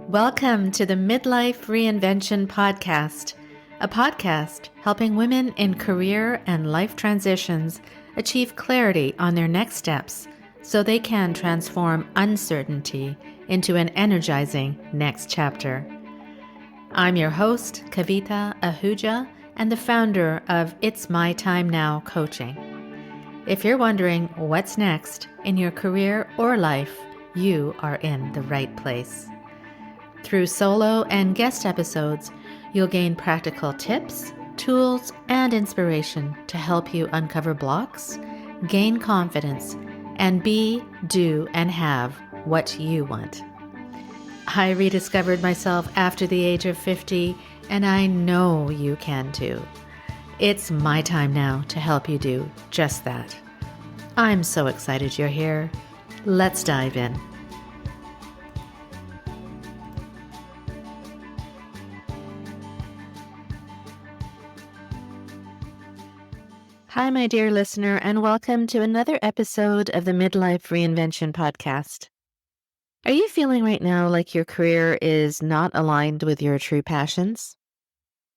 Welcome to the Midlife Reinvention podcast, a podcast helping women in career and life transitions achieve clarity on their next steps so they can transform uncertainty into an energizing next chapter. I'm your host, Kavita Ahuja, and the founder of It's My Time Now Coaching. If you're wondering what's next in your career or life, you are in the right place. Through solo and guest episodes, you'll gain practical tips, tools, and inspiration to help you uncover blocks, gain confidence, and be, do, and have what you want. I rediscovered myself after the age of 50, and I know you can too. It's my time now to help you do just that. I'm so excited you're here. Let's dive in. Hi, my dear listener, and welcome to another episode of the Midlife Reinvention podcast. Are you feeling right now like your career is not aligned with your true passions?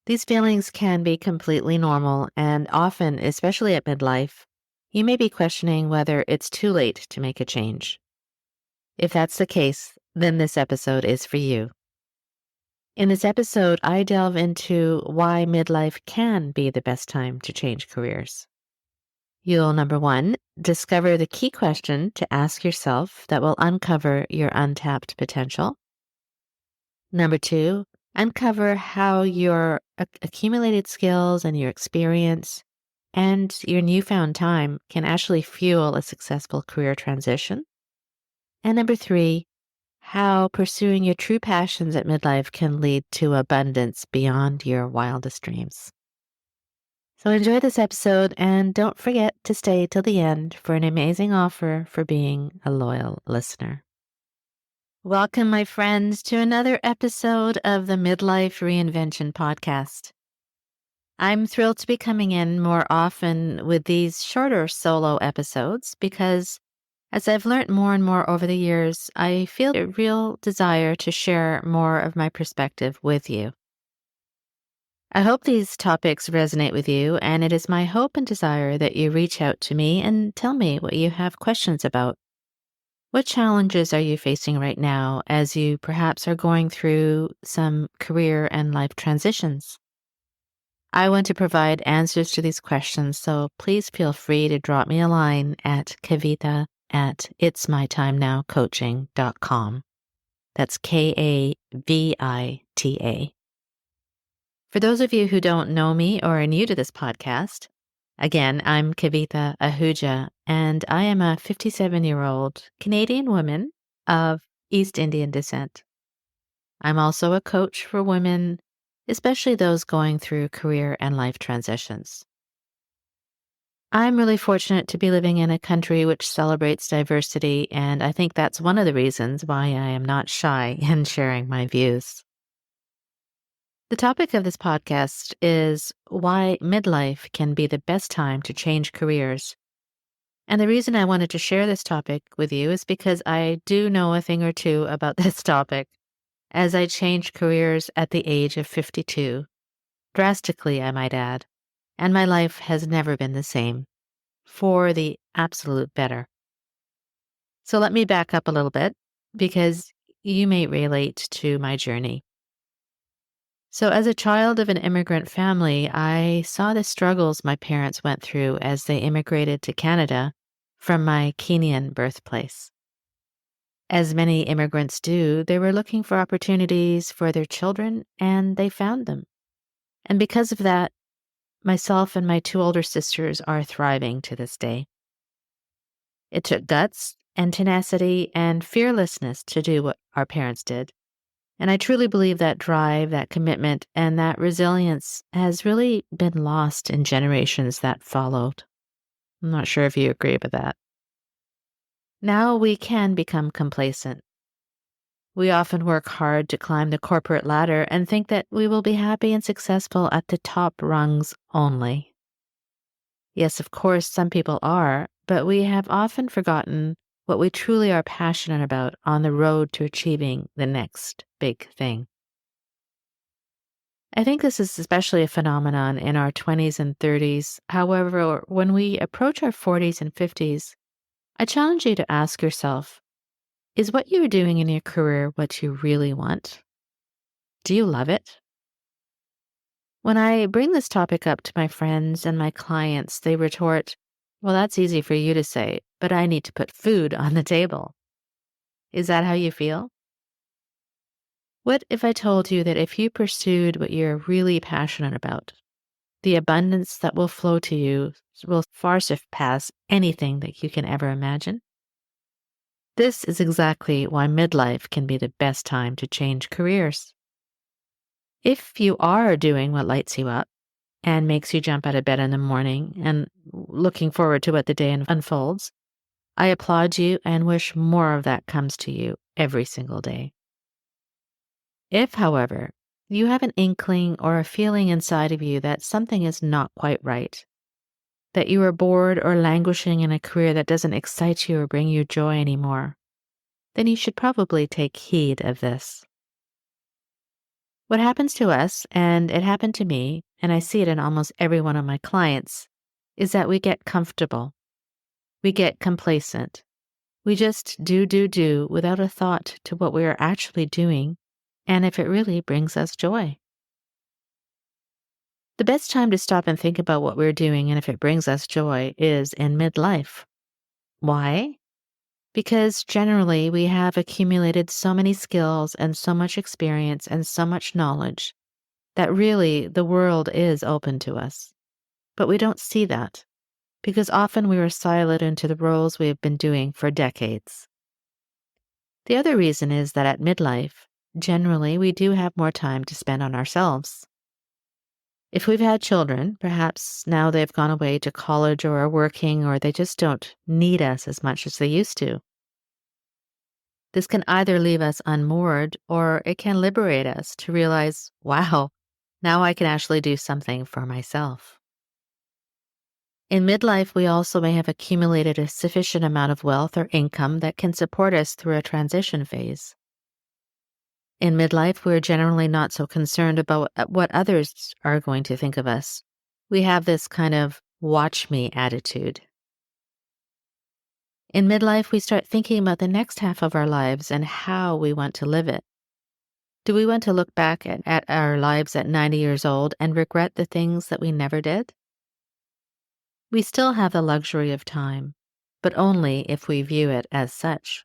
These feelings can be completely normal, and often, especially at midlife, you may be questioning whether it's too late to make a change. If that's the case, then this episode is for you. In this episode, I delve into why midlife can be the best time to change careers. You'll, number one, discover the key question to ask yourself that will uncover your untapped potential. Number two, uncover how your accumulated skills and your experience and your newfound time can actually fuel a successful career transition. And number three, how pursuing your true passions at midlife can lead to abundance beyond your wildest dreams. So enjoy this episode and don't forget to stay till the end for an amazing offer for being a loyal listener. Welcome, my friends, to another episode of the Midlife Reinvention podcast. I'm thrilled to be coming in more often with these shorter solo episodes because as I've learned more and more over the years, I feel a real desire to share more of my perspective with you. I hope these topics resonate with you, and it is my hope and desire that you reach out to me and tell me what you have questions about. What challenges are you facing right now as you perhaps are going through some career and life transitions? I want to provide answers to these questions, so please feel free to drop me a line at kavita@itsmytimenowcoaching.com. That's Kavita. For those of you who don't know me or are new to this podcast, again, I'm Kavita Ahuja, and I am a 57-year-old Canadian woman of East Indian descent. I'm also a coach for women, especially those going through career and life transitions. I'm really fortunate to be living in a country which celebrates diversity, and I think that's one of the reasons why I am not shy in sharing my views. The topic of this podcast is why midlife can be the best time to change careers. And the reason I wanted to share this topic with you is because I do know a thing or two about this topic, as I changed careers at the age of 52, drastically, I might add, and my life has never been the same, for the absolute better. So let me back up a little bit, because you may relate to my journey. So as a child of an immigrant family, I saw the struggles my parents went through as they immigrated to Canada from my Kenyan birthplace. As many immigrants do, they were looking for opportunities for their children, and they found them. And because of that, myself and my two older sisters are thriving to this day. It took guts and tenacity and fearlessness to do what our parents did. And I truly believe that drive, that commitment, and that resilience has really been lost in generations that followed. I'm not sure if you agree with that. Now we can become complacent. We often work hard to climb the corporate ladder and think that we will be happy and successful at the top rungs only. Yes, of course, some people are, but we have often forgotten what we truly are passionate about on the road to achieving the next big thing. I think this is especially a phenomenon in our 20s and 30s. However, when we approach our 40s and 50s, I challenge you to ask yourself, is what you're doing in your career what you really want? Do you love it? When I bring this topic up to my friends and my clients, they retort, well, that's easy for you to say, but I need to put food on the table. Is that how you feel? What if I told you that if you pursued what you're really passionate about, the abundance that will flow to you will far surpass anything that you can ever imagine? This is exactly why midlife can be the best time to change careers. If you are doing what lights you up and makes you jump out of bed in the morning and looking forward to what the day unfolds, I applaud you and wish more of that comes to you every single day. If, however, you have an inkling or a feeling inside of you that something is not quite right, that you are bored or languishing in a career that doesn't excite you or bring you joy anymore, then you should probably take heed of this. What happens to us, and it happened to me, and I see it in almost every one of my clients, is that we get comfortable. We get complacent. We just do without a thought to what we are actually doing and if it really brings us joy. The best time to stop and think about what we're doing and if it brings us joy is in midlife. Why? Because generally we have accumulated so many skills and so much experience and so much knowledge that really the world is open to us. But we don't see that because often we are siloed into the roles we have been doing for decades. The other reason is that at midlife, generally we do have more time to spend on ourselves. If we've had children, perhaps now they've gone away to college or are working or they just don't need us as much as they used to. This can either leave us unmoored or it can liberate us to realize, wow, now I can actually do something for myself. In midlife, we also may have accumulated a sufficient amount of wealth or income that can support us through a transition phase. In midlife, we're generally not so concerned about what others are going to think of us. We have this kind of watch me attitude. In midlife, we start thinking about the next half of our lives and how we want to live it. Do we want to look back at our lives at 90 years old and regret the things that we never did? We still have the luxury of time, but only if we view it as such.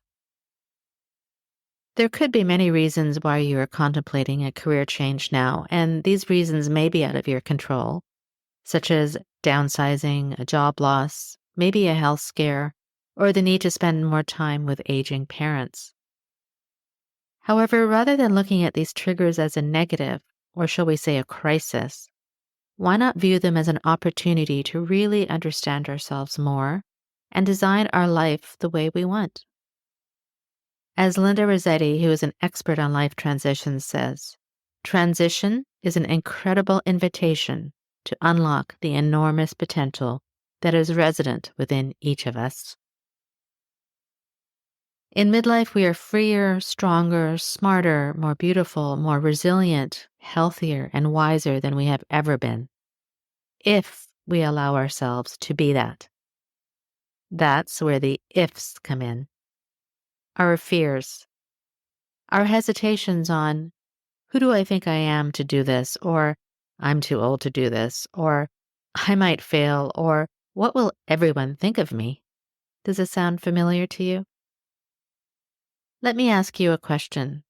There could be many reasons why you are contemplating a career change now, and these reasons may be out of your control, such as downsizing, a job loss, maybe a health scare, or the need to spend more time with aging parents. However, rather than looking at these triggers as a negative, or shall we say a crisis, why not view them as an opportunity to really understand ourselves more and design our life the way we want? As Linda Rossetti, who is an expert on life transitions, says, transition is an incredible invitation to unlock the enormous potential that is resident within each of us. In midlife, we are freer, stronger, smarter, more beautiful, more resilient, healthier, and wiser than we have ever been, if we allow ourselves to be that. That's where the ifs come in. Our fears, our hesitations on, who do I think I am to do this? Or I'm too old to do this? Or I might fail? Or what will everyone think of me? Does it sound familiar to you? Let me ask you a question.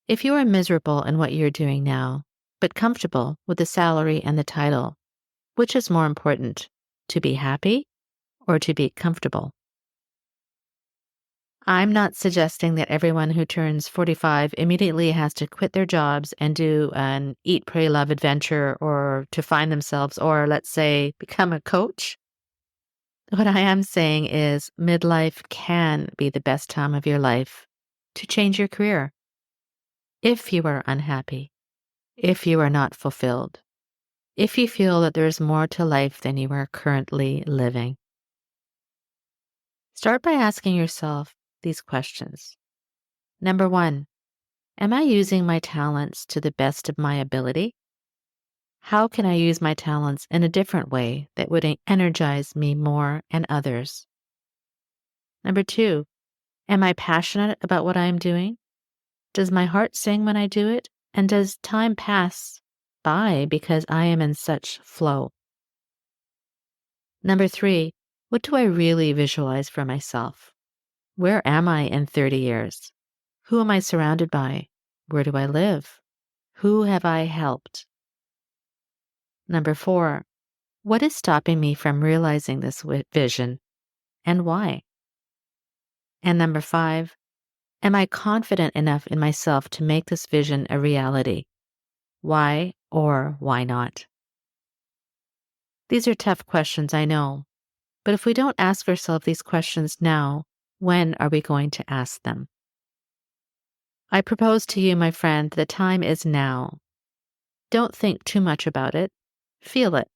If you are miserable in what you're doing now, but comfortable with the salary and the title, which is more important, to be happy or to be comfortable? I'm not suggesting that everyone who turns 45 immediately has to quit their jobs and do an eat, pray, love adventure or to find themselves or, let's say, become a coach. What I am saying is midlife can be the best time of your life to change your career. If you are unhappy, if you are not fulfilled, if you feel that there is more to life than you are currently living. Start by asking yourself these questions. Number 1, am I using my talents to the best of my ability? How can I use my talents in a different way that would energize me more and others? Number 2, am I passionate about what I am doing? Does my heart sing when I do it? And does time pass by because I am in such flow? Number 3, what do I really visualize for myself? Where am I in 30 years? Who am I surrounded by? Where do I live? Who have I helped? Number 4, what is stopping me from realizing this vision and why? And number 5, am I confident enough in myself to make this vision a reality? Why or why not? These are tough questions, I know, but if we don't ask ourselves these questions now, when are we going to ask them? I propose to you, my friend, the time is now. Don't think too much about it. Feel it.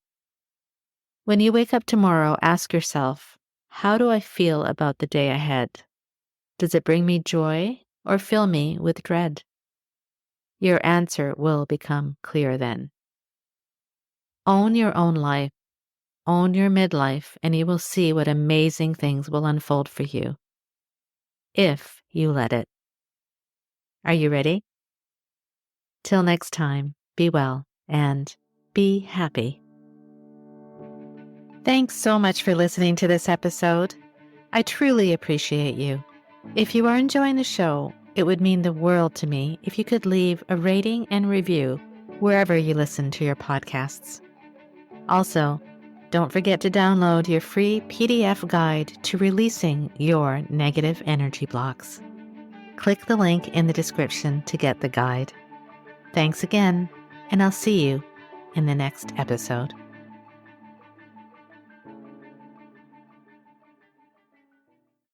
When you wake up tomorrow, ask yourself, how do I feel about the day ahead? Does it bring me joy or fill me with dread? Your answer will become clear then. Own your own life, own your midlife, and you will see what amazing things will unfold for you if you let it. Are you ready? Till next time, be well and be happy. Thanks so much for listening to this episode. I truly appreciate you. If you are enjoying the show, it would mean the world to me if you could leave a rating and review wherever you listen to your podcasts. Also, don't forget to download your free PDF guide to releasing your negative energy blocks. Click the link in the description to get the guide. Thanks again, and I'll see you in the next episode.